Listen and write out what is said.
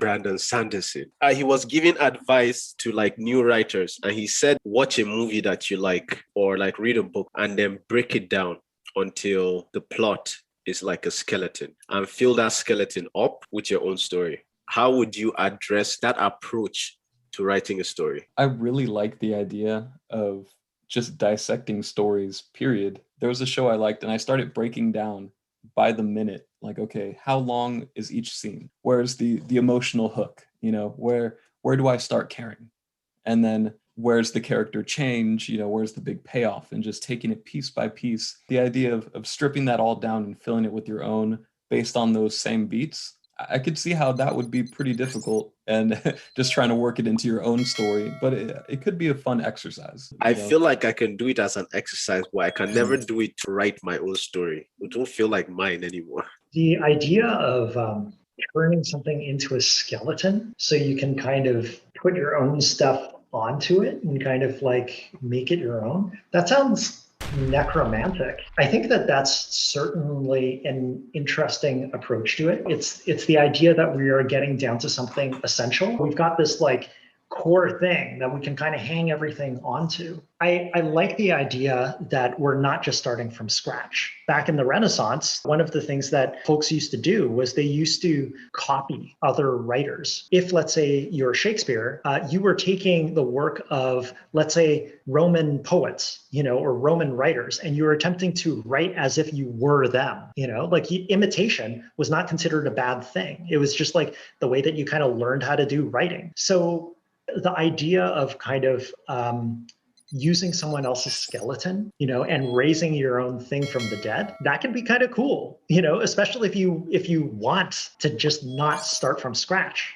Brandon Sanderson. He was giving advice to like new writers, and he said, watch a movie that you like or like read a book and then break it down until the plot is like a skeleton and fill that skeleton up with your own story. How would you address that approach to writing a story? I really like the idea of just dissecting stories, period. There was a show I liked and I started breaking down by the minute, like, okay, how long is each scene? Where's the emotional hook? You know, where do I start caring? And then where's the character change? You know, where's the big payoff? And just taking it piece by piece. The idea of stripping that all down and filling it with your own based on those same beats. I could see how that would be pretty difficult and just trying to work it into your own story, but it could be a fun exercise. I feel like I can do it as an exercise, but I can never do it to write my own story. It don't feel like mine anymore. The idea of turning something into a skeleton so you can kind of put your own stuff onto it and kind of like make it your own, that sounds necromantic. I think that that's certainly an interesting approach to it. It's the idea that we are getting down to something essential. We've got this like core thing that we can kind of hang everything onto. I like the idea that we're not just starting from scratch. Back in the Renaissance, one of the things that folks used to do was they used to copy other writers. If, let's say, you're Shakespeare, you were taking the work of, let's say, Roman poets, you know, or Roman writers, and you were attempting to write as if you were them, you know, like imitation was not considered a bad thing. It was just like the way that you kind of learned how to do writing. So the idea of kind of using someone else's skeleton, you know, and raising your own thing from the dead, that can be kind of cool, you know, especially if you want to just not start from scratch.